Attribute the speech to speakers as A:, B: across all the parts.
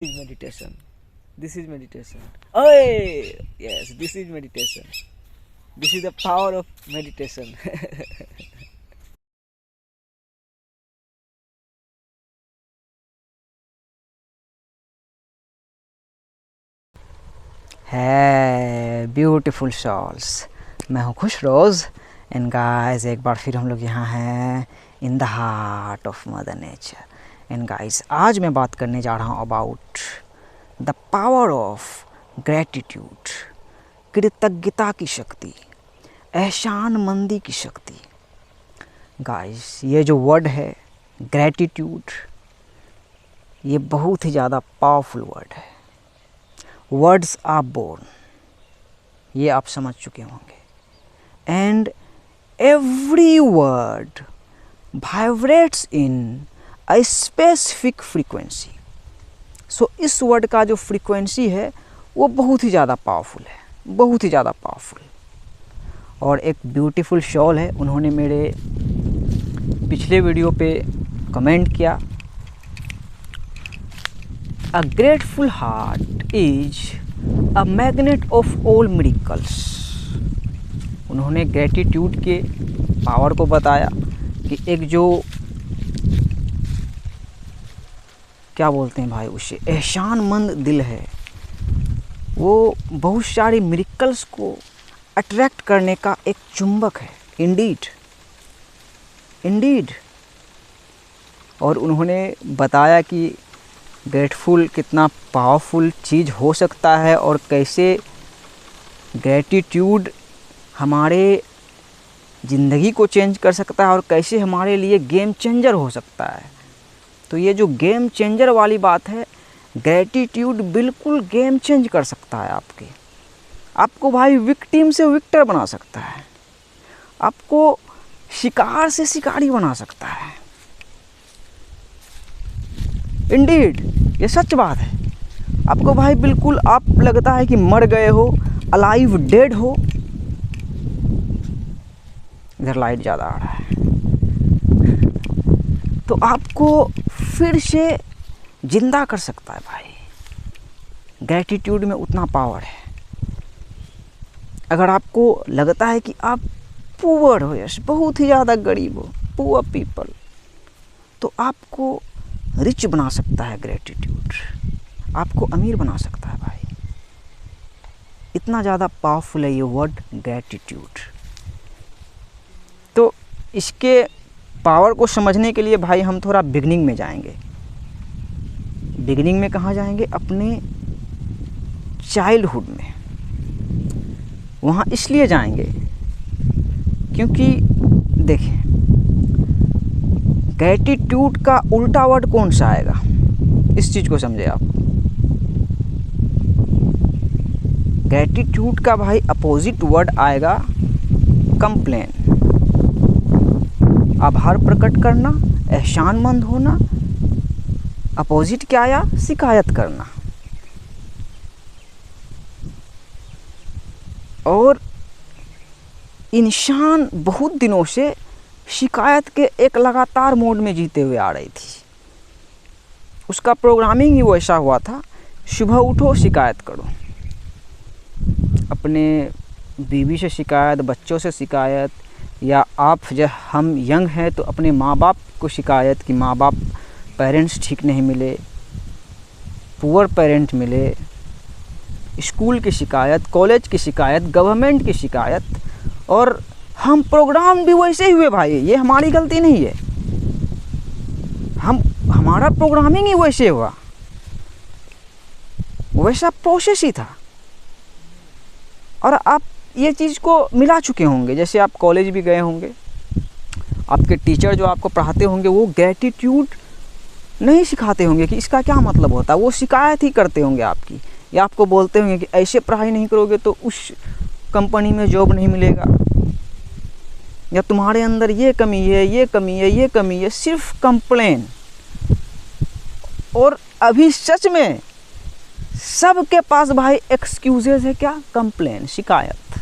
A: is meditation. This is meditation. Oh, yes, this is meditation. This is the power of meditation. है beautiful shawls. मैं हूँ खुश रोज़ and guys एक बार फिर हम लोग यहाँ हैं in the heart of mother nature. And guys आज मैं बात करने जा रहा हूँ about the power of gratitude, कृतज्ञता की शक्ति, एहसानमंदी की शक्ति। गाइस ये जो वर्ड है ग्रैटिट्यूड, ये बहुत ही ज़्यादा पावरफुल वर्ड है। वर्ड्स आर बोर्न, ये आप समझ चुके होंगे। And every word vibrates in a specific frequency. So इस वर्ड का जो फ्रीक्वेंसी है वो बहुत ही ज़्यादा पावरफुल है, बहुत ही ज़्यादा पावरफुल। और एक ब्यूटीफुल शॉल है, उन्होंने मेरे पिछले वीडियो पे कमेंट किया, A grateful heart is a magnet of all miracles। उन्होंने ग्रेटिट्यूड के पावर को बताया कि एक जो क्या बोलते हैं भाई उसे एहसानमंद दिल है, वो बहुत सारे मिरेकल्स को अट्रैक्ट करने का एक चुंबक है। इंडीड। और उन्होंने बताया कि ग्रेटफुल कितना पावरफुल चीज़ हो सकता है और कैसे ग्रेटिट्यूड हमारे ज़िंदगी को चेंज कर सकता है और कैसे हमारे लिए गेम चेंजर हो सकता है। तो ये जो गेम चेंजर वाली बात है, ग्रेटिट्यूड बिल्कुल गेम चेंज कर सकता है आपको भाई विक्टिम से विक्टर बना सकता है, आपको शिकार से शिकारी बना सकता है। इंडीड, ये सच बात है। आपको भाई बिल्कुल आप लगता है कि मर गए हो, अलाइव डेड हो। इधर लाइट ज़्यादा आ रहा है, तो आपको फिर से जिंदा कर सकता है भाई। ग्रेटिट्यूड में उतना पावर है। अगर आपको लगता है कि आप पुअर हो, यस बहुत ही ज़्यादा गरीब हो, पुअर पीपल, तो आपको रिच बना सकता है ग्रेटिट्यूड, आपको अमीर बना सकता है भाई। इतना ज़्यादा पावरफुल है ये वर्ड ग्रेटिट्यूड। तो इसके पावर को समझने के लिए भाई हम थोड़ा बिगनिंग में जाएंगे। बिगनिंग में कहाँ जाएंगे? अपने चाइल्डहुड में। वहाँ इसलिए जाएंगे क्योंकि देखें, ग्रेटिट्यूड का उल्टा वर्ड कौन सा आएगा, इस चीज़ को समझे आप। ग्रेटिट्यूड का भाई अपोजिट वर्ड आएगा कंप्लेन, आभार प्रकट करना, एहसानमंद होना। अपोजिट क्या आया? शिकायत करना। और इंसान बहुत दिनों से शिकायत के एक लगातार मोड में जीते हुए आ रही थी। उसका प्रोग्रामिंग ही वैसा हुआ था, सुबह उठो शिकायत करो। अपने बीवी से शिकायत, बच्चों से शिकायत, या आप जब हम यंग हैं तो अपने माँ बाप को शिकायत कि माँ बाप पेरेंट्स ठीक नहीं मिले, पुअर पेरेंट मिले, स्कूल की शिकायत, कॉलेज की शिकायत, गवर्नमेंट की शिकायत। और हम प्रोग्राम भी वैसे ही हुए भाई, ये हमारी गलती नहीं है, हमारा प्रोग्रामिंग ही वैसे हुआ, वैसा प्रोसेस ही था। और आप ये चीज़ को मिला चुके होंगे, जैसे आप कॉलेज भी गए होंगे, आपके टीचर जो आपको पढ़ाते होंगे वो ग्रेटिट्यूड नहीं सिखाते होंगे कि इसका क्या मतलब होता है, वो शिकायत ही करते होंगे आपकी, या आपको बोलते होंगे कि ऐसे पढ़ाई नहीं करोगे तो उस कंपनी में जॉब नहीं मिलेगा, या तुम्हारे अंदर ये कमी है, ये कमी है, ये कमी है, सिर्फ कंप्लेन। और अभी सच में सबके पास भाई एक्सक्यूजेज है, क्या? कंप्लेन, शिकायत।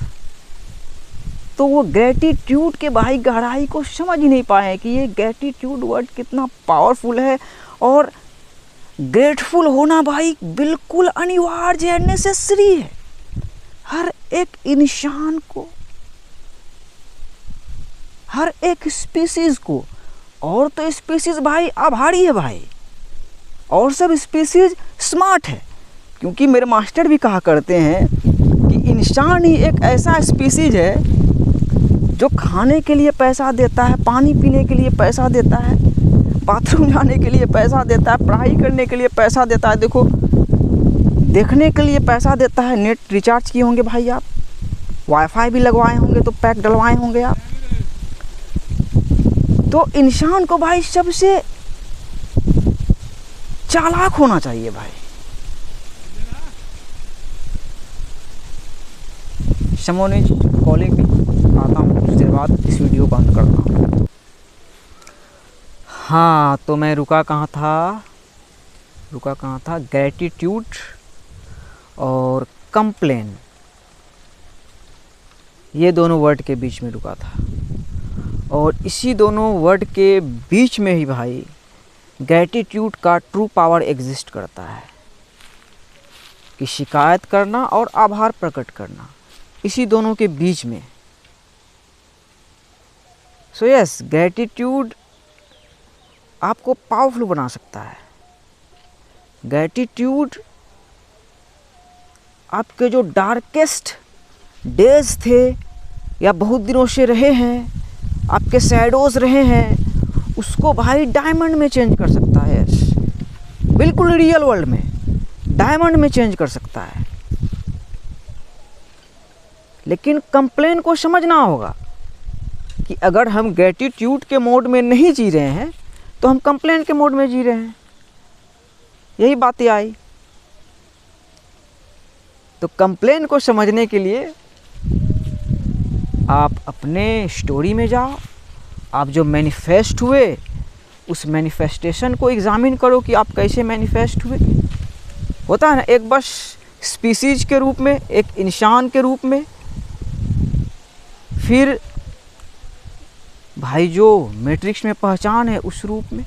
A: तो वो ग्रेटिट्यूड के भाई गहराई को समझ ही नहीं पाए कि ये ग्रेटिट्यूड वर्ड कितना पावरफुल है और ग्रेटफुल होना भाई बिल्कुल अनिवार्य है, नेसेसरी है हर एक इंसान को, हर एक स्पीसीज को। और तो स्पीसीज भाई आभारी है भाई, और सब स्पीसीज स्मार्ट है। क्योंकि मेरे मास्टर भी कहा करते हैं कि इंसान ही एक ऐसा स्पीसीज है जो खाने के लिए पैसा देता है, पानी पीने के लिए पैसा देता है, बाथरूम जाने के लिए पैसा देता है, पढ़ाई करने के लिए पैसा देता है, देखो देखने के लिए पैसा देता है। नेट रिचार्ज किए होंगे भाई आप, वाईफाई भी लगवाए होंगे, तो पैक डलवाए होंगे आप। तो इंसान को भाई सबसे चालाक होना चाहिए भाई। समोनीज कॉलिंग भी, आता हूँ कुछ देर बाद, इस वीडियो को बंद करता हूँ। हाँ, तो मैं रुका कहाँ था, ग्रैटिट्यूड और कंप्लेन, ये दोनों वर्ड के बीच में रुका था। और इसी दोनों वर्ड के बीच में ही भाई ग्रैटिट्यूड का ट्रू पावर एग्जिस्ट करता है, कि शिकायत करना और आभार प्रकट करना, इसी दोनों के बीच में। सो यस, ग्रैटिट्यूड आपको पावरफुल बना सकता है। ग्रैटिट्यूड आपके जो डार्केस्ट डेज थे या बहुत दिनों से रहे हैं, आपके शैडोज रहे हैं, उसको भाई डायमंड में चेंज कर सकता है। बिल्कुल रियल वर्ल्ड में डायमंड में चेंज कर सकता है। लेकिन कंप्लेन को समझना होगा कि अगर हम ग्रैटिट्यूड के मोड में नहीं जी रहे हैं तो हम कंप्लेन के मोड में जी रहे हैं। यही बातें आई। तो कंप्लेन को समझने के लिए आप अपने स्टोरी में जाओ, आप जो मैनिफेस्ट हुए उस मैनिफेस्टेशन को एग्जामिन करो कि आप कैसे मैनिफेस्ट हुए। होता है ना, एक बस स्पीसीज के रूप में, एक इंसान के रूप में, फिर भाई जो मैट्रिक्स में पहचान है उस रूप में,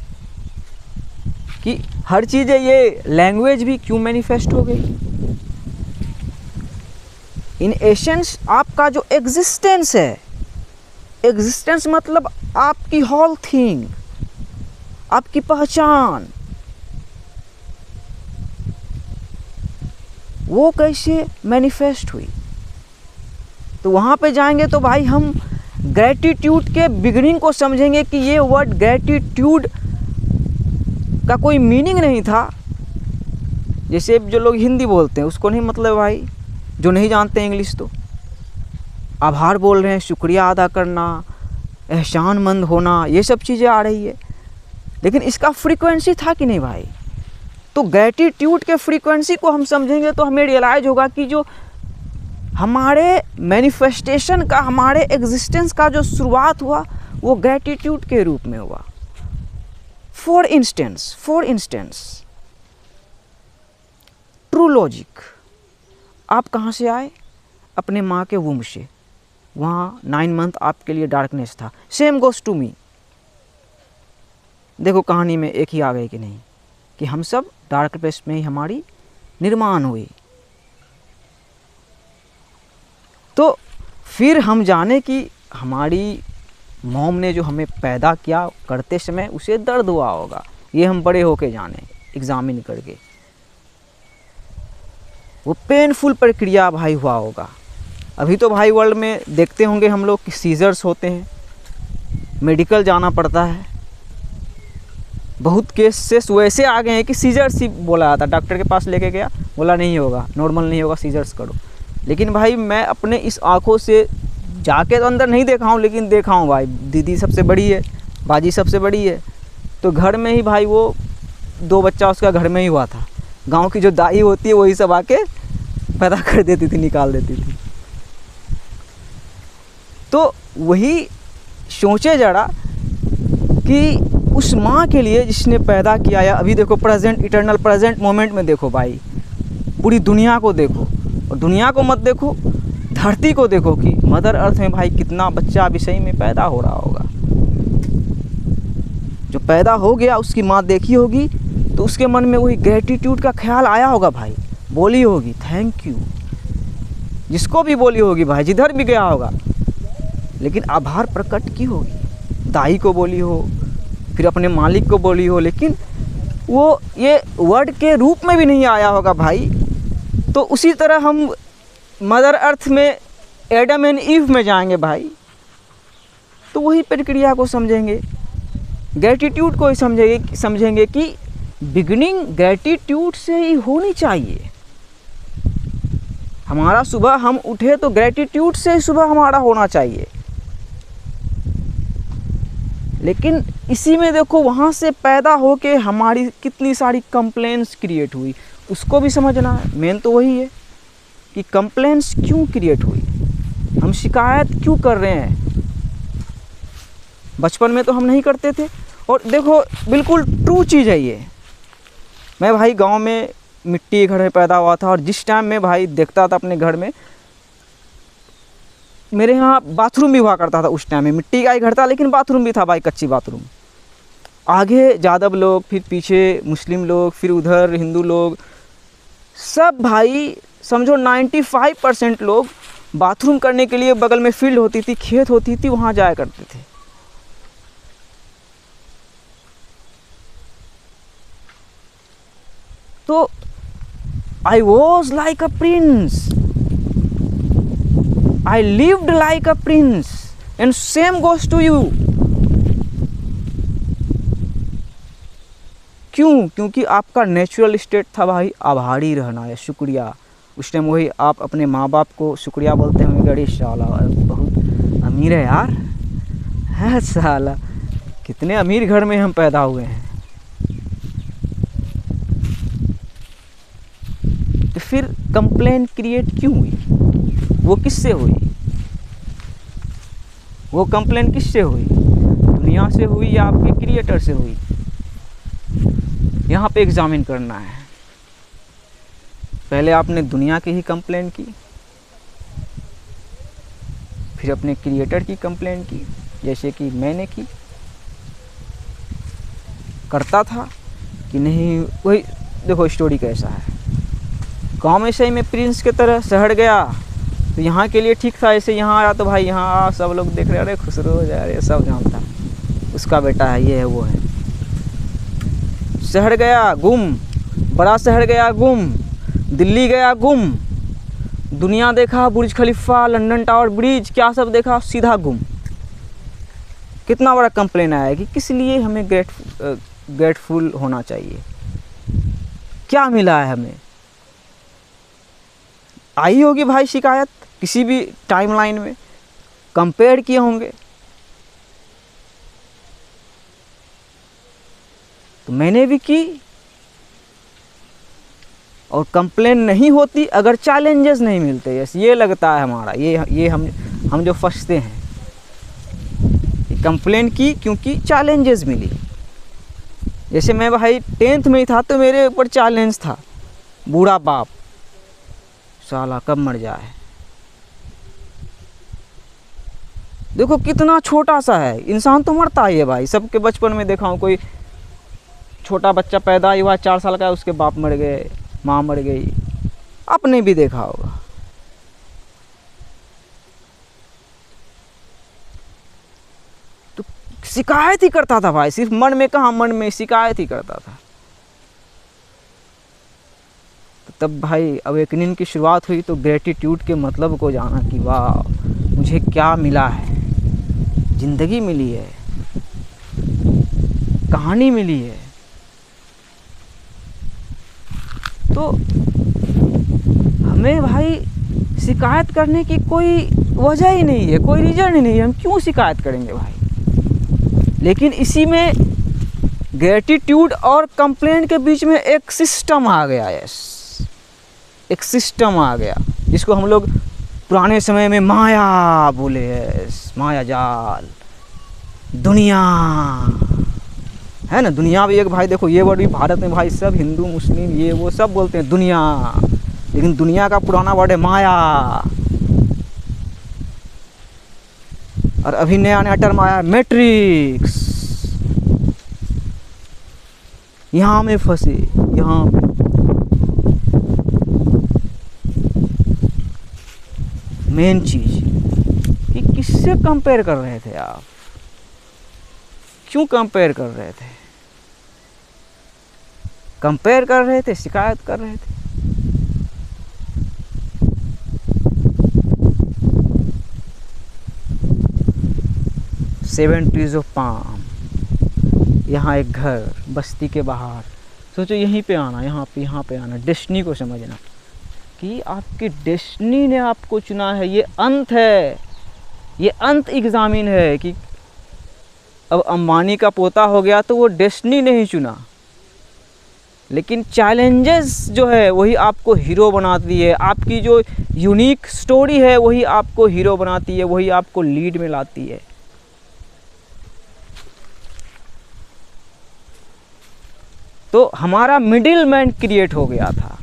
A: कि हर चीज़ें, ये लैंग्वेज भी क्यों मैनिफेस्ट हो गई। इन एसेंस आपका जो एग्जिस्टेंस है, एग्जिस्टेंस मतलब आपकी होल थिंग, आपकी पहचान, वो कैसे मैनिफेस्ट हुई। तो वहाँ पे जाएंगे तो भाई हम ग्रैटिट्यूड के बिगिनिंग को समझेंगे कि ये वर्ड ग्रैटिट्यूड का कोई मीनिंग नहीं था। जैसे जो लोग हिंदी बोलते हैं उसको नहीं मतलब भाई, जो नहीं जानते इंग्लिश, तो आभार बोल रहे हैं, शुक्रिया अदा करना, एहसानमंद होना, ये सब चीज़ें आ रही है। लेकिन इसका फ्रीक्वेंसी था कि नहीं भाई। तो ग्रैटिट्यूड के फ्रीक्वेंसी को हम समझेंगे तो हमें रियलाइज होगा कि जो हमारे मैनिफेस्टेशन का, हमारे एग्जिस्टेंस का जो शुरुआत हुआ वो ग्रैटिट्यूड के रूप में हुआ। फॉर इंस्टेंस ट्रू लॉजिक, आप कहाँ से आए? अपने माँ के वूम से। वहाँ 9 मंथ आपके लिए डार्कनेस था। Same goes to me. देखो कहानी में एक ही आ गई कि नहीं, कि हम सब डार्क प्लेस में ही हमारी निर्माण हुई। तो फिर हम जाने कि हमारी मॉम ने जो हमें पैदा किया करते समय उसे दर्द हुआ होगा, ये हम बड़े होके जाने एग्जामिन करके। वो पेनफुल प्रक्रिया भाई हुआ होगा। अभी तो भाई वर्ल्ड में देखते होंगे हम लोग कि सीजर्स होते हैं, मेडिकल जाना पड़ता है। बहुत केसेस वैसे आ गए हैं कि सीजर्स ही बोला जाता, डॉक्टर के पास लेके गया, बोला नहीं होगा, नॉर्मल नहीं होगा, सीजर्स करो। लेकिन भाई मैं अपने इस आँखों से जाके तो अंदर नहीं देखा हूँ, लेकिन देखा हूँ भाई, दीदी सबसे बड़ी है, बाजी सबसे बड़ी है, तो घर में ही भाई वो 2 बच्चा उसका घर में ही हुआ था। गांव की जो दाई होती है वही सब आके पैदा कर देती थी, निकाल देती थी। तो वही सोचे जरा कि उस माँ के लिए जिसने पैदा किया, या अभी देखो प्रेजेंट, इटर्नल प्रेजेंट मोमेंट में देखो भाई, पूरी दुनिया को देखो, और दुनिया को मत देखो, धरती को देखो कि मदर अर्थ में भाई कितना बच्चा अभी सही में पैदा हो रहा होगा। जो पैदा हो गया उसकी माँ देखी होगी तो तो उसके मन में वही ग्रेटिट्यूड का ख्याल आया होगा भाई, बोली होगी थैंक यू, जिसको भी बोली होगी भाई, जिधर भी गया होगा, लेकिन आभार प्रकट की होगी, दाई को बोली हो, फिर अपने मालिक को बोली हो, लेकिन वो ये वर्ड के रूप में भी नहीं आया होगा भाई। तो उसी तरह हम मदर अर्थ में एडम एंड ईव में जाएंगे भाई, तो वही प्रक्रिया को समझेंगे, ग्रेटिट्यूड को ही समझेंगे कि बिगिनिंग ग्रेटिट्यूड से ही होनी चाहिए। हमारा सुबह हम उठे तो ग्रेटिट्यूड से ही सुबह हमारा होना चाहिए। लेकिन इसी में देखो वहाँ से पैदा हो के हमारी कितनी सारी कंप्लेंट्स क्रिएट हुई, उसको भी समझना है। मेन तो वही है कि कंप्लेंट्स क्यों क्रिएट हुई, हम शिकायत क्यों कर रहे हैं। बचपन में तो हम नहीं करते थे। और देखो बिल्कुल ट्रू चीज़ है ये। मैं भाई गांव में मिट्टी के घर में पैदा हुआ था, और जिस टाइम मैं भाई देखता था अपने घर में, मेरे यहाँ बाथरूम भी हुआ करता था उस टाइम में, मिट्टी का ही घर था लेकिन बाथरूम भी था भाई, कच्ची बाथरूम। आगे यादव लोग, फिर पीछे मुस्लिम लोग, फिर उधर हिंदू लोग, सब भाई समझो 95% लोग बाथरूम करने के लिए बगल में फील्ड होती थी, खेत होती थी, वहाँ जाया करते थे। तो I was like a prince, I lived like a prince, and same goes to you. क्यों? क्योंकि आपका नेचुरल स्टेट था भाई आभारी रहना है, शुक्रिया। उस टाइम वही आप अपने माँ बाप को शुक्रिया बोलते हैं, गड़ी साला बहुत अमीर है यार, है साला, कितने अमीर घर में हम पैदा हुए हैं। तो फिर कंप्लेन क्रिएट क्यों हुई, वो किससे हुई? वो कंप्लेन किससे हुई? दुनिया से हुई या आपके क्रिएटर से हुई? यहाँ पे एग्जामिन करना है। पहले आपने दुनिया की ही कंप्लेन की, फिर अपने क्रिएटर की कंप्लेन की, जैसे कि मैंने की। करता था कि नहीं, वही देखो स्टोरी कैसा है। गाँव में सही में प्रिंस की तरह शहर गया तो यहाँ के लिए ठीक था, ऐसे यहाँ आया तो भाई यहाँ सब लोग देख रहे, अरे खुसरो हो जाए, अरे सब जानता उसका बेटा है, ये है वो है। शहर गया गुम, बड़ा शहर गया गुम, दिल्ली गया गुम, दुनिया देखा, बुर्ज खलीफा, लंदन टावर ब्रिज, क्या सब देखा, सीधा गुम। कितना बड़ा कंप्लेन आया कि किस लिए हमें ग्रेटफुल होना चाहिए, क्या मिला है हमें। आई होगी भाई शिकायत किसी भी टाइमलाइन में, कंपेयर किए होंगे। तो मैंने भी की, और कंप्लेन नहीं होती अगर चैलेंजेस नहीं मिलते। यस, ये लगता है हमारा, ये हम जो फंसते हैं, कंप्लेन की क्योंकि चैलेंजेस मिली। जैसे मैं भाई 10th में ही था तो मेरे ऊपर चैलेंज था, बूढ़ा बाप साला कब मर जाए। देखो कितना छोटा सा है, इंसान तो मरता ही है भाई। सबके बचपन में देखा हूँ, कोई छोटा बच्चा पैदा ही हुआ 4 साल का, उसके बाप मर गए, माँ मर गई, आपने भी देखा होगा। तो शिकायत ही करता था भाई, सिर्फ मन में कहाँ, मन में शिकायत ही करता था। तब भाई अवेकनिंग की शुरुआत हुई, तो ग्रेटिट्यूड के मतलब को जाना कि वाह मुझे क्या मिला है, ज़िंदगी मिली है, कहानी मिली है। तो हमें भाई शिकायत करने की कोई वजह ही नहीं है, कोई रीज़न ही नहीं है, हम क्यों शिकायत करेंगे भाई। लेकिन इसी में ग्रेटिट्यूड और कंप्लेंट के बीच में एक सिस्टम आ गया है, एक सिस्टम आ गया जिसको हम लोग पुराने समय में माया बोले है, माया जाल, दुनिया है ना। दुनिया भी एक भाई, देखो ये वर्ड भी भारत में भाई सब हिंदू मुस्लिम ये वो सब बोलते हैं दुनिया, लेकिन दुनिया का पुराना वर्ड है माया। और अभी नया नया टर्म आया है मैट्रिक्स। यहाँ में फंसे, यहाँ पे। मेन चीज कि किससे कंपेयर कर रहे थे आप, क्यों कंपेयर कर रहे थे? कंपेयर कर रहे थे, शिकायत कर रहे थे। सेवन ट्रीज ऑफ पाम, यहाँ एक घर बस्ती के बाहर, सोचो यहीं पे आना, यहाँ पे आना, डेस्टिनी को समझना कि आपकी डेस्टिनी ने आपको चुना है। ये अंत है, ये अंत एग्जामिन है कि अब अंबानी का पोता हो गया तो वो डेस्टिनी नहीं चुना, लेकिन चैलेंजेस जो है वही आपको हीरो बनाती है। आपकी जो यूनिक स्टोरी है वही आपको हीरो बनाती है, वही आपको लीड में लाती है। तो हमारा मिडिल मैन क्रिएट हो गया था,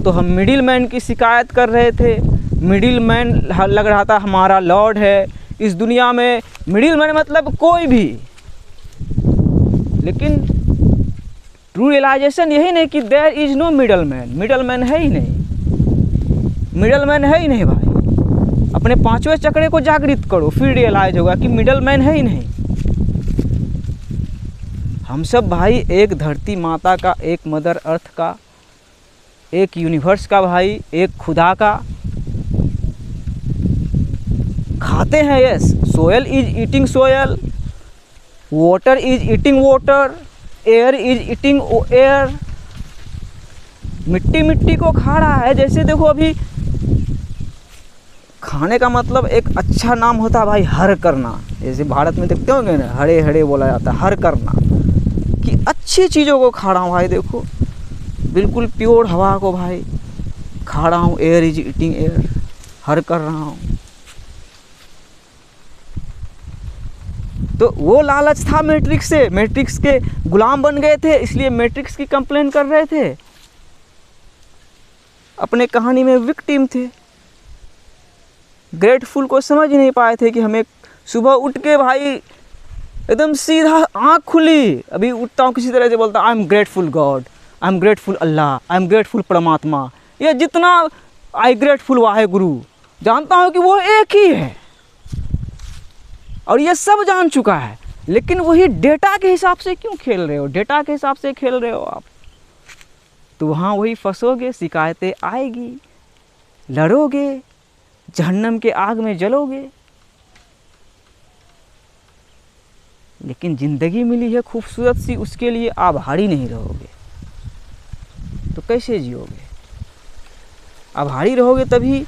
A: तो हम मिडिल मैन की शिकायत कर रहे थे। मिडिल मैन लग रहा था हमारा लॉर्ड है इस दुनिया में। मिडिल मैन मतलब कोई भी, लेकिन ट्रू रियलाइजेशन यही नहीं कि there is no middle man. Middle man है ही नहीं, मिडल मैन है ही नहीं भाई। अपने पांचवें चक्रे को जागृत करो, फिर रियलाइज होगा कि मिडल मैन है ही नहीं। हम सब भाई एक धरती माता का, एक मदर अर्थ का, एक यूनिवर्स का भाई, एक खुदा का खाते हैं। Yes, soil is eating soil, water is eating water, air is eating air. मिट्टी मिट्टी को खा रहा है। जैसे देखो अभी खाने का मतलब एक अच्छा नाम होता है भाई, हर करना। जैसे भारत में देखते होंगे ना, हरे हरे बोला जाता है, हर करना, कि अच्छी चीज़ों को खा रहा हूँ भाई। देखो बिल्कुल प्योर हवा को भाई खा रहा हूँ, एयर इज ईटिंग एयर, हर कर रहा हूँ। तो वो लालच था मैट्रिक्स से, मैट्रिक्स के गुलाम बन गए थे, इसलिए मैट्रिक्स की कंप्लेन कर रहे थे। अपने कहानी में विक्टिम थे। ग्रेटफुल को समझ नहीं पाए थे कि हमें सुबह उठ के भाई एकदम सीधा आँख खुली, अभी उठता हूँ किसी तरह से बोलता I am grateful God, I am grateful Allah, I am grateful परमात्मा। ये जितना आई ग्रेटफुल वाहे गुरु, जानता हूँ कि वो एक ही है और ये सब जान चुका है, लेकिन वही डेटा के हिसाब से क्यों खेल रहे हो? डेटा के हिसाब से खेल रहे हो आप, तो वहाँ वही फंसोगे, शिकायतें आएगी, लड़ोगे, जहन्नम के आग में जलोगे। लेकिन ज़िंदगी मिली है खूबसूरत सी, उसके लिए आभारी नहीं रहोगे तो कैसे जियोगे? आभारी रहोगे तभी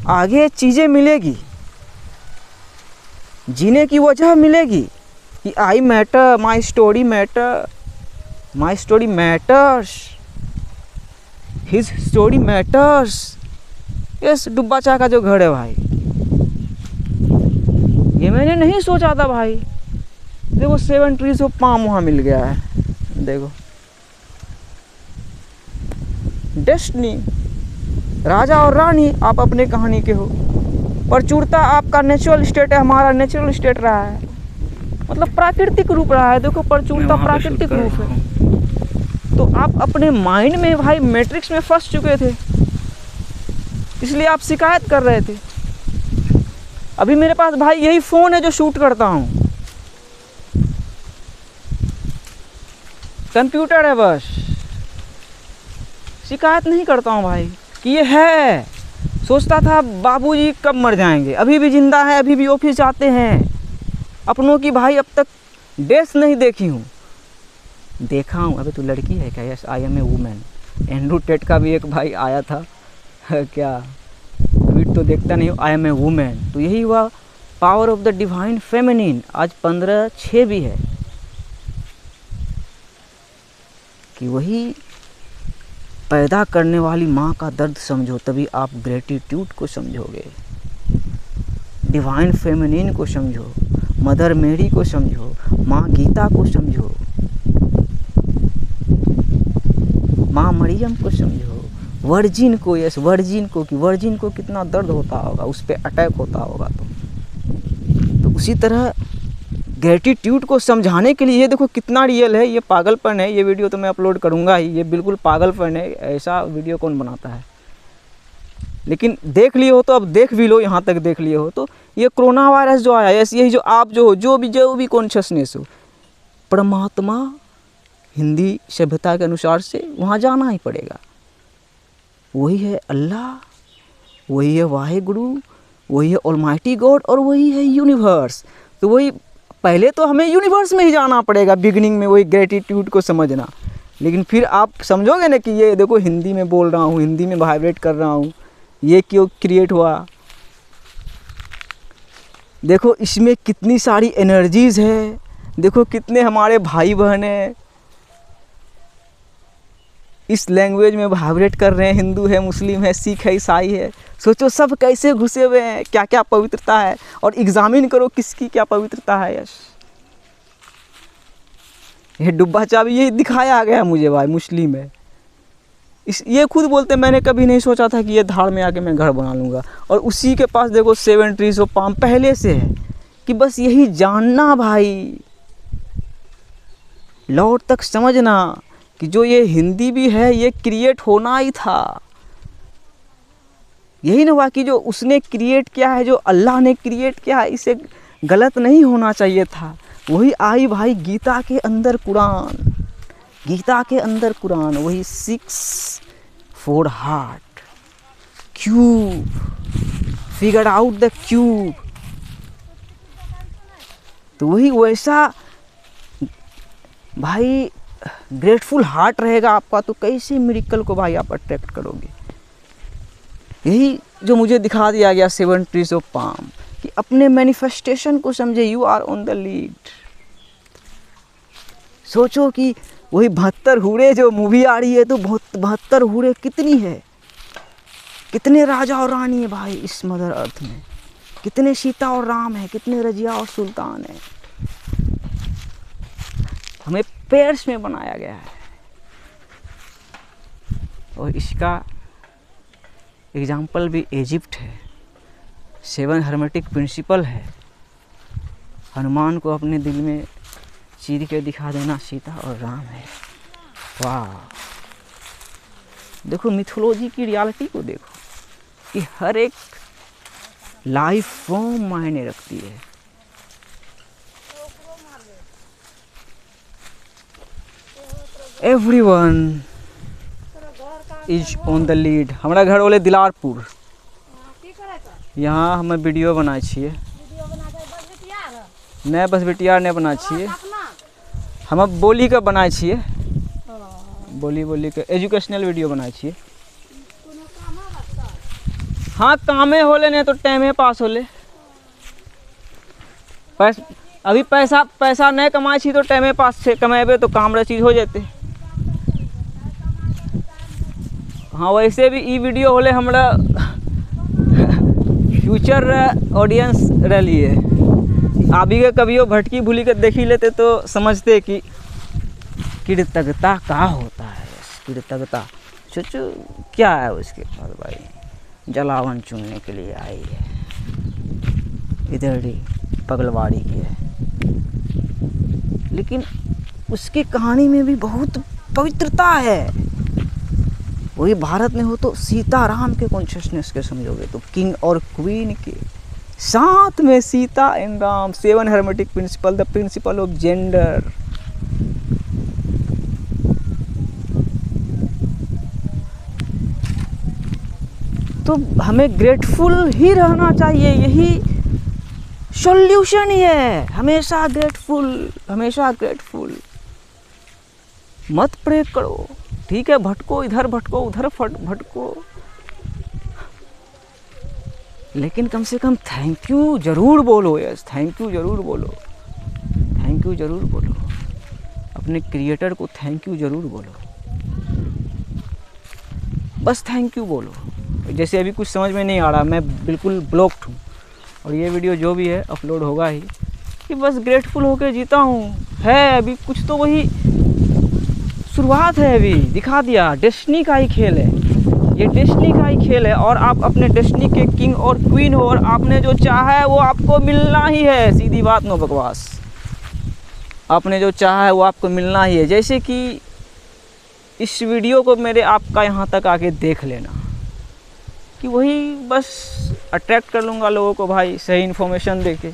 A: आगे चीज़ें मिलेगी, जीने की वजह मिलेगी कि आई matter, my story matter, my story matters, his story matters. Yes, Dubba चाय का जो घर है भाई, ये मैंने नहीं सोचा था भाई। देखो 7 ट्रीज ऑफ पाम वहाँ मिल गया है। देखो डेस्टिनी, राजा और रानी आप अपने कहानी के हो। प्रचुरता आपका नेचुरल स्टेट है, हमारा नेचुरल स्टेट रहा है, मतलब प्राकृतिक रूप रहा है। देखो प्रचुरता प्राकृतिक रूप है। तो आप अपने माइंड में भाई मैट्रिक्स में फंस चुके थे, इसलिए आप शिकायत कर रहे थे। अभी मेरे पास भाई यही फ़ोन है जो शूट करता हूँ, कंप्यूटर है बस। शिकायत नहीं करता हूँ भाई कि ये है। सोचता था बाबूजी कब मर जाएंगे, अभी भी जिंदा है, अभी भी ऑफिस जाते हैं। अपनों की भाई अब तक डेथ नहीं देखी हूँ, देखा हूँ। अबे तू लड़की है क्या? Yes I am a woman. Andrew Tate का भी एक भाई आया था क्या, ट्वीट तो देखता नहीं, आई एम ए वुमेन। तो यही हुआ power of the divine feminine. आज 15/6 भी है कि वही पैदा करने वाली माँ का दर्द समझो, तभी आप ग्रेटिट्यूड को समझोगे, डिवाइन फेमिनिन को समझो, मदर मेरी को समझो, माँ गीता को समझो, माँ मरियम को समझो, वर्जिन को। यस, वर्जिन को, कि वर्जिन को कितना दर्द होता होगा, उस पर अटैक होता होगा। तो उसी तरह ग्रेटिट्यूड को समझाने के लिए, ये देखो कितना रियल है, ये पागलपन है। ये वीडियो तो मैं अपलोड करूँगा ही, ये बिल्कुल पागलपन है, ऐसा वीडियो कौन बनाता है। लेकिन देख लिए हो तो अब देख भी लो, यहाँ तक देख लिए हो तो ये कोरोना वायरस जो आया, यही जो आप जो भी कॉन्शियसनेस हो, परमात्मा हिंदी सभ्यता के अनुसार से वहाँ जाना ही पड़ेगा। वही है अल्लाह, वही है वाहेगुरु, वही है ऑलमाइटी गॉड और वही है यूनिवर्स। तो वही पहले तो हमें यूनिवर्स में ही जाना पड़ेगा बिगिनिंग में, वही ग्रेटिट्यूड को समझना। लेकिन फिर आप समझोगे ना कि ये देखो हिंदी में बोल रहा हूँ, हिंदी में वाइब्रेट कर रहा हूँ, ये क्यों क्रिएट हुआ, देखो इसमें कितनी सारी एनर्जीज़ है, देखो कितने हमारे भाई बहन हैं इस लैंग्वेज में वाइब्रेट कर रहे हैं, हिंदू है, मुस्लिम है, सिख है, ईसाई है। सोचो सब कैसे घुसे हुए हैं, क्या क्या पवित्रता है, और एग्जामिन करो किसकी क्या पवित्रता है। यश ये डुब्बा चाबी ये दिखाया गया मुझे भाई, मुस्लिम है। ये खुद बोलते मैंने कभी नहीं सोचा था कि ये धाड़ में आके मैं घर बना लूँगा, और उसी के पास देखो 7 ट्रीज ऑफ पाम पहले से है। कि बस यही जानना भाई, लॉर्ड तक समझना कि जो ये हिंदी भी है ये क्रिएट होना ही था। यही ना हुआ कि जो उसने क्रिएट किया है, जो अल्लाह ने क्रिएट किया है, इसे गलत नहीं होना चाहिए था। वही आई भाई गीता के अंदर कुरान, गीता के अंदर कुरान, वही 6 for heart, cube, figure out the cube. तो वही वैसा भाई ग्रेटफुल हार्ट रहेगा आपका, तो कैसे मिरेकल को भाई आप अट्रैक्ट करोगे। यही जो मुझे दिखा दिया गया 7 ट्रीज ऑफ पाम, कि अपने मैनिफेस्टेशन को समझे, you are on the lead. सोचो कि वही 72 हूरे जो मूवी आ रही है, तो 72 हूरे कितनी है, कितने राजा और रानी है भाई इस मदर अर्थ में, कितने सीता और राम है, कितने रजिया और सुल्तान है। हमें पेयर्स में बनाया गया है, और इसका एग्जाम्पल भी इजिप्ट है। 7 हर्मेटिक प्रिंसिपल है। हनुमान को अपने दिल में चीर के दिखा देना सीता और राम है। वाह, देखो मिथोलॉजी की रियलिटी को देखो कि हर एक लाइफ फॉर्म मायने रखती है। Everyone is on the lead. हमारा घर वाले दिलारपुर, यहाँ हमें वीडियो बनाए छिए, नहीं बस बेटियार नहीं बना छिए, हम अब बोली का बनाए छिए, बोली के एजुकेशनल वीडियो बनाए छिए। हाँ कामे होले नहीं तो टाइमे पास होले। अभी पैसा नहीं कमाए छी तो टाइमे पास से कमेबे तो काम रे चीज हो जाते। हाँ वैसे भी ई वीडियो होले हमरा फ्यूचर ऑडियंस रही है। अभी के कभियो भटकी भूली के देखी लेते तो समझते कि कृतज्ञता क्या होता है। कृतज्ञता सोचो क्या है उसके पास भाई, जलावन चुनने के लिए आई है, इधर ही पगलवाड़ी की है, लेकिन उसकी कहानी में भी बहुत पवित्रता है। वही भारत में हो तो सीता राम के कॉन्शियसनेस के समझोगे तो किंग और क्वीन के साथ में Sita and Ram. 7 hermetic principle, the principle of gender. तो हमें ग्रेटफुल ही रहना चाहिए, यही सॉल्यूशन ही है। हमेशा ग्रेटफुल, हमेशा ग्रेटफुल। मत प्रे करो, ठीक है, भटको, इधर भटको, उधर भटको, लेकिन कम से कम थैंक यू जरूर बोलो। यस, थैंक यू जरूर बोलो, थैंक यू जरूर बोलो। अपने क्रिएटर को थैंक यू जरूर बोलो, बस थैंक यू बोलो। जैसे अभी कुछ समझ में नहीं आ रहा, मैं बिल्कुल ब्लॉक्ड हूँ, और ये वीडियो जो भी है अपलोड होगा ही, कि बस ग्रेटफुल होके जीता हूँ। है अभी कुछ तो वही शुरुआत है, अभी दिखा दिया। डेस्टिनी का ही खेल है ये, डेस्टिनी का ही खेल है, और आप अपने डेस्टिनी के किंग और क्वीन हो, और आपने जो चाहा है वो आपको मिलना ही है। सीधी बात, नो बकवास। आपने जो चाहा है वो आपको मिलना ही है। जैसे कि इस वीडियो को मेरे आपका यहाँ तक आके देख लेना कि वही बस अट्रैक्ट कर लूँगा लोगों को भाई, सही इन्फॉर्मेशन देके।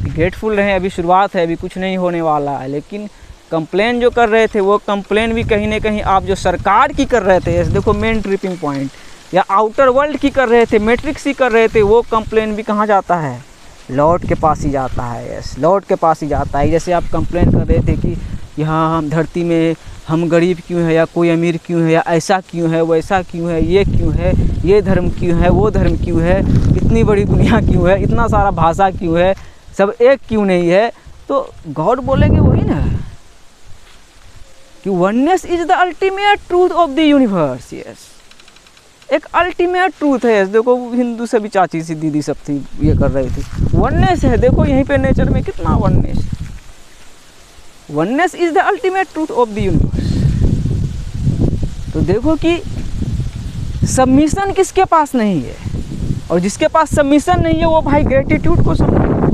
A: ग्रेटफुल रहें, अभी शुरुआत है, अभी कुछ नहीं होने वाला है। लेकिन कंप्लेन जो कर रहे थे वो कंप्लेन भी कहीं ना कहीं आप जो सरकार की कर रहे थे, देखो मेन ट्रिपिंग पॉइंट, या आउटर वर्ल्ड की कर रहे थे, मैट्रिक्स की कर रहे थे, वो कंप्लेन भी कहाँ जाता है? लॉर्ड के पास ही जाता है। यस, लॉर्ड के पास ही जाता है। जैसे आप कंप्लेन कर रहे थे कि यहाँ हम धरती में हम गरीब क्यों है, या कोई अमीर क्यों है, या ऐसा क्यों है, वैसा क्यों है, ये क्यों है, ये धर्म क्यों है, वो धर्म क्यों है, इतनी बड़ी दुनिया क्यों है, इतना सारा भाषा क्यों है, सब एक क्यों नहीं है? तो गॉड बोलेंगे वही ना कि oneness is the ultimate truth of the universe. Yes, एक अल्टीमेट ट्रूथ है। देखो हिंदू सभी चाची सी दीदी सब थी, ये कर रही थी, वननेस है। देखो यहीं पे नेचर में कितना oneness, oneness is the ultimate truth of the universe. तो देखो कि सबमिशन किसके पास नहीं है, और जिसके पास सबमिशन नहीं है वो भाई ग्रेटिट्यूड को समझेगा,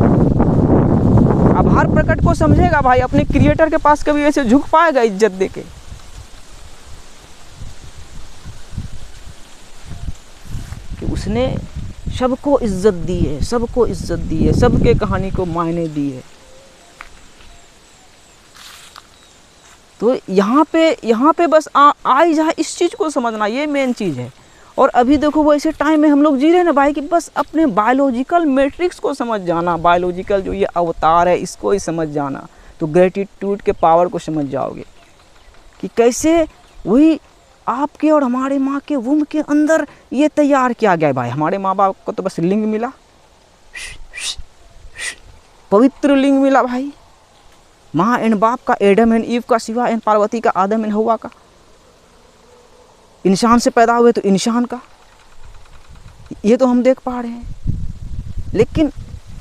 A: आभार प्रकट को समझेगा भाई। अपने क्रिएटर के पास कभी ऐसे झुक पाएगा इज्जत देके? कि उसने सबको इज्जत दी है, सबको इज्जत दी है, सबके कहानी को मायने दी है। तो यहाँ पे बस आई जहाँ इस चीज़ को समझना, ये मेन चीज़ है। और अभी देखो वो ऐसे टाइम में हम लोग जी रहे हैं ना भाई कि बस अपने बायोलॉजिकल मैट्रिक्स को समझ जाना, बायोलॉजिकल जो ये अवतार है इसको ही समझ जाना, तो ग्रेटिट्यूड के पावर को समझ जाओगे कि कैसे वही आपके और हमारे माँ के वुम्ब के अंदर ये तैयार किया गया है भाई। हमारे माँ बाप को तो बस लिंग मिला, पवित्र लिंग मिला भाई, माँ एंड बाप का, एडम एंड ईव का, शिवा एंड पार्वती का, आदम एंड हवा का। इंसान से पैदा हुए तो इंसान का, ये तो हम देख पा रहे हैं। लेकिन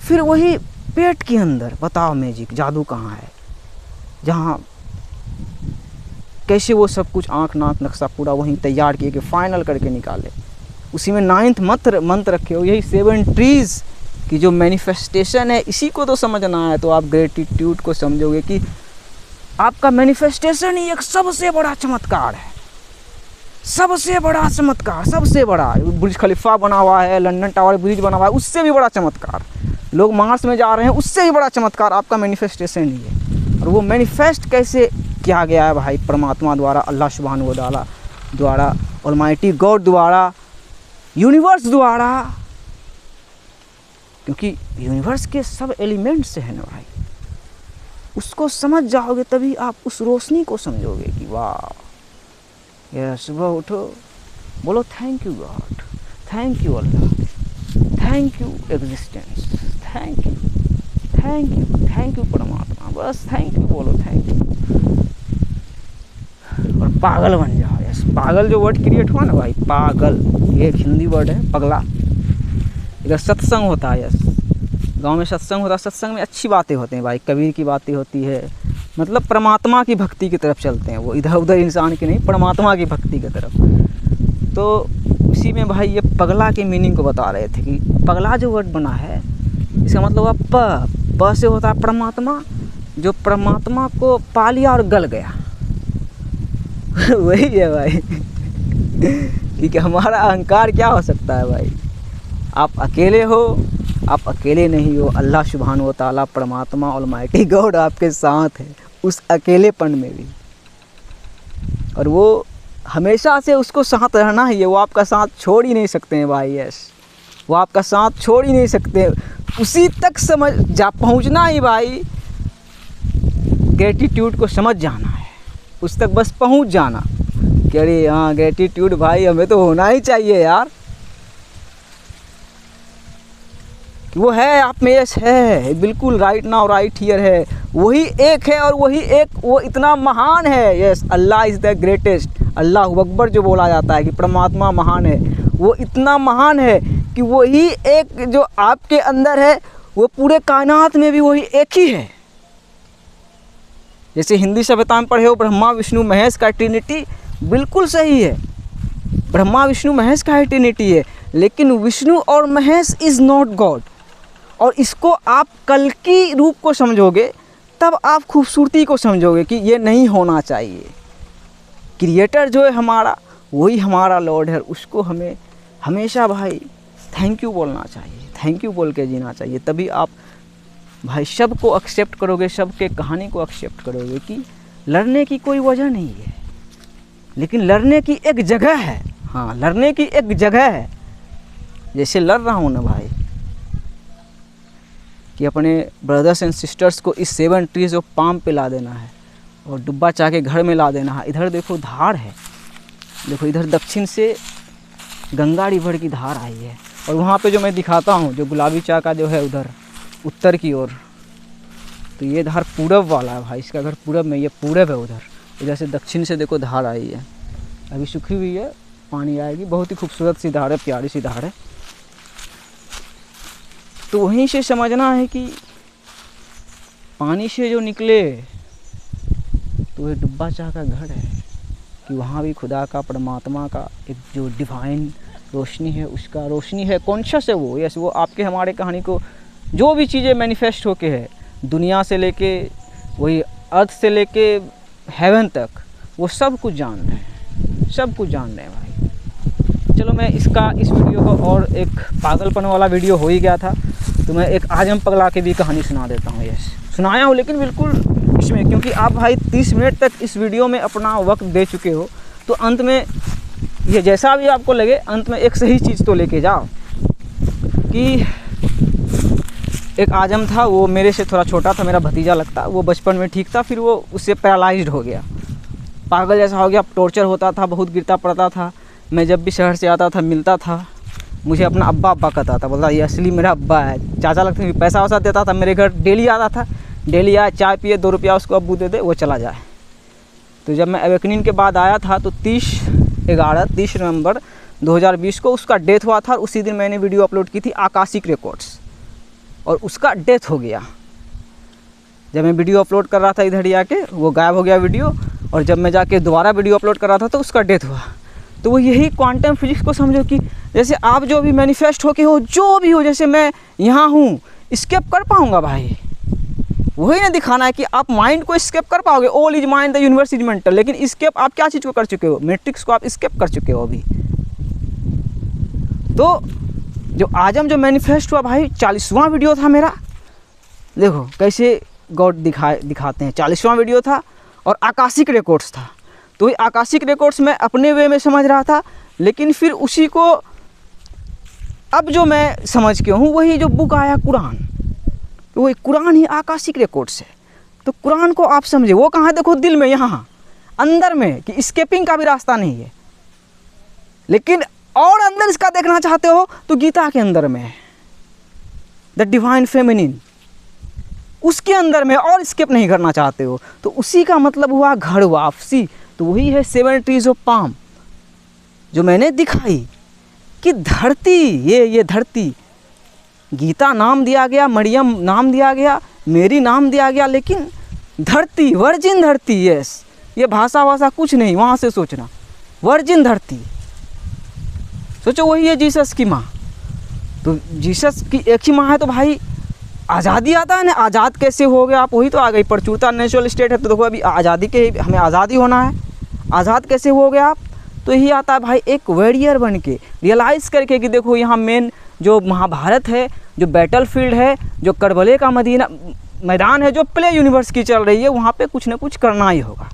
A: फिर वही पेट के अंदर बताओ मैजिक, जादू कहाँ है, जहाँ कैसे वो सब कुछ आँख नाक नक्शा पूरा वहीं तैयार किए कि फाइनल करके निकाले। उसी में 9th मंत्र रखे हो, यही 7 ट्रीज की जो मैनिफेस्टेशन है, इसी को तो समझना है। तो आप ग्रेटिट्यूड को समझोगे कि आपका मैनिफेस्टेशन ही एक सबसे बड़ा चमत्कार है, सबसे बड़ा चमत्कार, सबसे बड़ा। बुर्ज खलीफा बना हुआ है, लंदन टावर ब्रिज बना हुआ है, उससे भी बड़ा चमत्कार। लोग मार्स में जा रहे हैं, उससे भी बड़ा चमत्कार आपका मैनिफेस्टेशन ही है। और वो मैनिफेस्ट कैसे किया गया है भाई? परमात्मा द्वारा, अल्लाह सुब्हानहू व तआला द्वारा, ऑलमाइटी गॉड द्वारा, यूनिवर्स द्वारा। क्योंकि यूनिवर्स के सब एलिमेंट्स से है ना भाई, उसको समझ जाओगे तभी आप उस रोशनी को समझोगे कि वाह। ये सुबह उठो, बोलो thank you God, thank you Allah, thank you existence, thank you, thank you, thank you परमात्मा, बस थैंक यू बोलो, थैंक यू। और पागल बन जाओ। यस, पागल जो वर्ड क्रिएट हुआ ना भाई, पागल, ये एक हिंदी वर्ड है, पगला। इधर सत्संग होता है, यस, गांव में सत्संग होता है, सत्संग में अच्छी बातें होती हैं भाई, कबीर की बातें होती है, मतलब परमात्मा की भक्ति की तरफ चलते हैं वो, इधर उधर इंसान की नहीं, परमात्मा की भक्ति की तरफ। तो उसी में भाई ये पगला के मीनिंग को बता रहे थे कि पगला जो वर्ड बना है, इसका मतलब हुआ प से होता है परमात्मा, जो परमात्मा को पा लिया और गल गया। वही है भाई। ठीक है, हमारा अहंकार क्या हो सकता है भाई? आप अकेले हो, आप अकेले नहीं हो, अल्लाह सुब्हानहू व तआला परमात्मा ऑलमाइटी गॉड आपके साथ है उस अकेलेपन में भी। और वो हमेशा से उसको साथ रहना ही है, वो आपका साथ छोड़ ही नहीं सकते हैं भाई। यस, वो आपका साथ छोड़ ही नहीं सकते, उसी तक समझ जा पहुंचना ही भाई। ग्रेटिट्यूड को समझ जाना है, उस तक बस पहुंच जाना कि अरे हाँ ग्रेटिट्यूड भाई हमें तो होना ही चाहिए यार, वो है आप में, यस है, बिल्कुल राइट नाउ राइट हियर है, वही एक है और वही एक वो इतना महान है। Yes, Allah is the greatest, Allah अकबर जो बोला जाता है कि परमात्मा महान है, वो इतना महान है कि वही एक जो आपके अंदर है वो पूरे कायनात में भी वही एक ही है। जैसे हिंदी सभ्यता में पढ़े हो ब्रह्मा विष्णु महेश का ट्रिनिटी, बिल्कुल सही है, ब्रह्मा विष्णु महेश का ट्रिनिटी है, लेकिन विष्णु और महेश इज़ नॉट गॉड। और इसको आप कल की रूप को समझोगे तब आप खूबसूरती को समझोगे कि ये नहीं होना चाहिए। क्रिएटर जो है हमारा, वही हमारा लॉर्ड है, उसको हमें हमेशा भाई थैंक यू बोलना चाहिए, थैंक यू बोल के जीना चाहिए। तभी आप भाई सब को एक्सेप्ट करोगे, सब के कहानी को एक्सेप्ट करोगे कि लड़ने की कोई वजह नहीं है, लेकिन लड़ने की एक जगह है। हाँ, लड़ने की एक जगह है। जैसे लड़ रहा हूँ ना भाई, कि अपने ब्रदर्स एंड सिस्टर्स को इस 7 ट्रीज ऑफ पाम पे ला देना है और डुब्बा चाह के घर में ला देना है। इधर देखो धार है, देखो इधर दक्षिण से गंगा रिवर की धार आई है, और वहाँ पे जो मैं दिखाता हूँ जो गुलाबी चाय का जो है उधर उत्तर की ओर, तो ये धार पूरब वाला है भाई, इसका घर पूरब में, ये पूरब है उधर। इधर से दक्षिण से देखो धार आई है, अभी सूखी हुई है, पानी आएगी। बहुत ही खूबसूरत सी धार है, प्यारी सी धार है। तो वहीं से समझना है कि पानी से जो निकले तो ये डुब्बा चाह का घर है, कि वहाँ भी खुदा का, परमात्मा का एक जो डिवाइन रोशनी है, उसका रोशनी है, कॉन्शियस है वो। यस, वो आपके हमारे कहानी को जो भी चीज़ें मैनिफेस्ट होके है, दुनिया से लेके वही अर्थ से लेके हेवन तक, वो सब कुछ जान रहे हैं, सब कुछ जान रहे हैं भाई। चलो मैं इस वीडियो को, और एक पागलपन वाला वीडियो हो ही गया था, तो मैं एक आजम पगला के भी कहानी सुना देता हूँ। यस, सुनाया हूँ लेकिन बिल्कुल इसमें, क्योंकि आप भाई 30 मिनट तक इस वीडियो में अपना वक्त दे चुके हो, तो अंत में ये जैसा भी आपको लगे, अंत में एक सही चीज़ तो लेके जाओ। कि एक आजम था, वो मेरे से थोड़ा छोटा था, मेरा भतीजा लगता। वो बचपन में ठीक था, फिर वो उससे पैरालाइज्ड हो गया, पागल जैसा हो गया, टॉर्चर होता था, बहुत गिरता पड़ता था। मैं जब भी शहर से आता था, मिलता था, मुझे अपना अब्बा अब्बा कहता था, बोलता ये असली मेरा अब्बा है। चाचा लगते थे, पैसा वैसा देता था, मेरे घर डेली आता था, डेली आया, चाय पिए, 2 रुपया उसको अब्बू दे दे, वो चला जाए। तो जब मैं अवेकनिंग के बाद आया था, तो 30 नवंबर 2020 को उसका डेथ हुआ था, और उसी दिन मैंने वीडियो अपलोड की थी आकाशिक रिकॉर्ड्स, और उसका डेथ हो गया। जब मैं वीडियो अपलोड कर रहा था इधर ही आके, वो गायब हो गया वीडियो, और जब मैं जाके दोबारा वीडियो अपलोड कर रहा था तो उसका डेथ हुआ। तो वो यही क्वांटम फिजिक्स को समझो कि जैसे आप जो भी मैनिफेस्ट होके हो, जो भी हो, जैसे मैं यहाँ हूँ, स्केप कर पाऊँगा भाई, वही ना दिखाना है कि आप माइंड को स्केप कर पाओगे। All is mind, the universe is mental. लेकिन स्केप आप क्या चीज़ को कर चुके हो? मैट्रिक्स को आप स्केप कर चुके हो अभी। तो जो आजम जो मैनिफेस्ट हुआ भाई, 40वां वीडियो था मेरा, देखो कैसे गॉड दिखाते हैं। 40वां वीडियो था और आकाशिक रिकॉर्ड्स था। तो ये आकाशिक रिकॉर्ड्स मैं अपने वे में समझ रहा था, लेकिन फिर उसी को अब जो मैं समझ के हूँ, वही जो बुक आया कुरान, तो वही कुरान ही आकाशिक रिकॉर्ड्स है। तो कुरान को आप समझे, वो कहाँ है? देखो दिल में, यहाँ अंदर में, कि स्केपिंग का भी रास्ता नहीं है। लेकिन और अंदर इसका देखना चाहते हो तो गीता के अंदर में है, द डिवाइन फेमिनिन, उसके अंदर में, और स्केप नहीं करना चाहते हो तो उसी का मतलब हुआ घर वापसी। तो वही है 7 ट्रीज ऑफ पाम जो मैंने दिखाई, कि धरती, ये धरती, गीता नाम दिया गया, मरियम नाम दिया गया, मेरी नाम दिया गया, लेकिन धरती, वर्जिन धरती, यस, ये भाषा कुछ नहीं, वहाँ से सोचना, वर्जिन धरती सोचो, वही है जीसस की माँ। तो जीसस की एक ही माँ है, तो भाई आज़ादी आता है ना, आज़ाद कैसे हो गए आप? वही तो आ गई, प्रचुरता नेचुरल स्टेट है। तो देखो अभी आज़ादी के, हमें आज़ादी होना है, आज़ाद कैसे हो गए आप? तो यही आता है भाई, एक वॉरियर बन के, रियलाइज़ करके कि देखो यहाँ मेन जो महाभारत है, जो बैटल फील्ड है, जो करबले का मैदान है, जो प्ले यूनिवर्स की चल रही है, वहाँ पे कुछ ना कुछ करना ही होगा।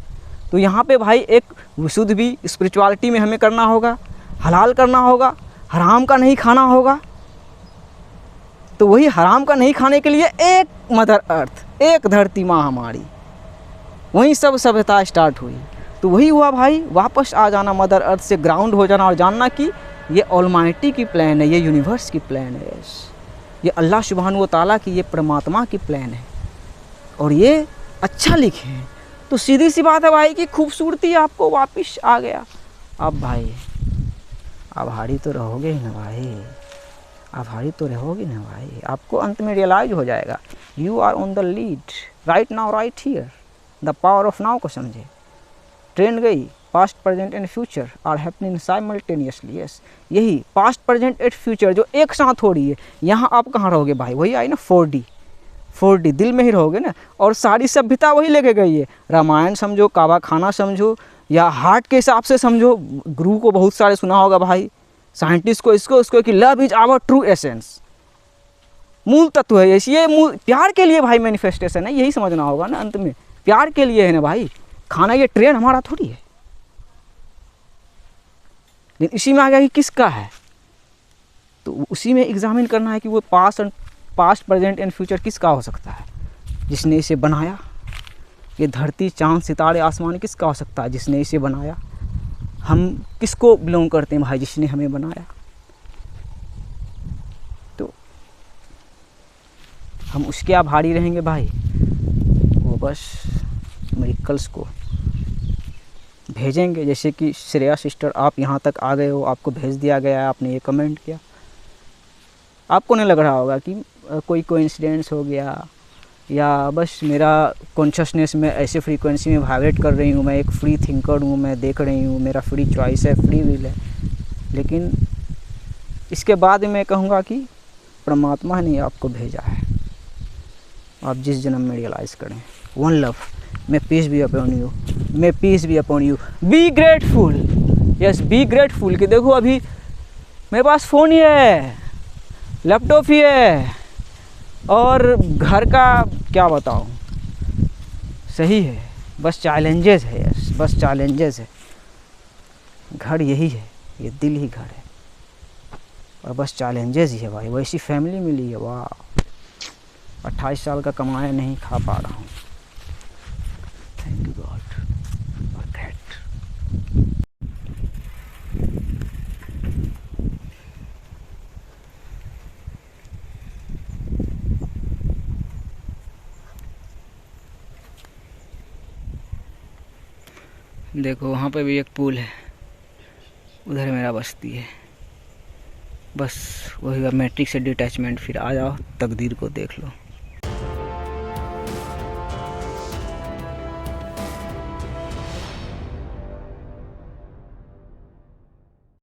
A: तो यहाँ पे भाई एक विशुद्ध भी स्पिरिचुअलिटी में हमें करना होगा, हलाल करना होगा, हराम का नहीं खाना होगा। तो वही हराम का नहीं खाने के लिए एक मदर अर्थ, एक धरती माँ हमारी, वहीं सब सभ्यता स्टार्ट हुई। तो वही हुआ भाई, वापस आ जाना मदर अर्थ से, ग्राउंड हो जाना, और जानना कि ये ऑलमाइटी की प्लान है, ये यूनिवर्स की प्लान है, ये अल्लाह सुब्हानहू व तआला की, ये परमात्मा की प्लान है, और ये अच्छा लिखे हैं। तो सीधी सी बात है भाई कि खूबसूरती आपको वापस आ गया। अब भाई आभारी तो रहोगे ही ना भाई, आभारी तो रहोगे ना भाई। आपको अंत में रियलाइज हो जाएगा, you are on the lead right now, right here. The power of now को समझे। ट्रेन गई, past present and future are happening simultaneously. Yes, यही पास्ट प्रेजेंट एंड फ्यूचर जो एक साथ हो रही है। यहाँ आप कहाँ रहोगे भाई? वही आई ना 4D, 4D दिल में ही रहोगे ना। और सारी सभ्यता वही लेके गई है, रामायण समझो, काबा खाना समझो, या हार्ट के हिसाब से समझो। गुरु को बहुत सारे सुना होगा भाई, साइंटिस्ट को इसको कि love is our true essence, मूल तत्व है ये मूल प्यार के लिए भाई मैनिफेस्टेशन है, यही समझना होगा ना। अंत में प्यार के लिए है ना भाई, खाना ये ट्रेन हमारा थोड़ी है। लेकिन इसी में आ गया कि किसका है, तो उसी में एग्जामिन करना है कि वो पास्ट प्रेजेंट एंड फ्यूचर किसका हो सकता है, जिसने इसे बनाया। ये धरती चांद सितारे आसमान किसका हो सकता है, जिसने इसे बनाया। हम किसको बिलोंग करते हैं भाई, जिसने हमें बनाया। तो हम उसके आभारी रहेंगे भाई, वो बस मिरेकल्स को भेजेंगे। जैसे कि श्रेया सिस्टर, आप यहाँ तक आ गए हो, आपको भेज दिया गया है, आपने ये कमेंट किया। आपको नहीं लग रहा होगा कि कोई कोइंसिडेंस हो गया, या बस मेरा कॉन्शियसनेस में ऐसे फ्रीक्वेंसी में वाइब्रेट कर रही हूँ, मैं एक फ्री थिंकर हूँ, मैं देख रही हूँ, मेरा फ्री चॉइस है, फ्री विल है। लेकिन इसके बाद मैं कहूँगा कि परमात्मा ने आपको भेजा है, आप जिस जन्म में रियलाइज़ करें। One love, may peace be upon you, may peace be upon you, be grateful, yes be grateful. कि देखो अभी मेरे पास फ़ोन ही है, लैपटॉप ही है, और घर का क्या बताऊँ, सही है, बस चैलेंजेस है, यस बस चैलेंजेस है। घर यही है, ये दिल ही घर है, और बस चैलेंजेस ही है भाई। वैसी फैमिली मिली है, वाह। 28 साल का कमाया नहीं खा पा रहा हूँ, thank you God for that. देखो वहाँ पे भी एक पुल है, उधर मेरा बस्ती है। बस वही मैट्रिक से डिटैचमेंट, फिर आ जाओ, तकदीर को देख लो।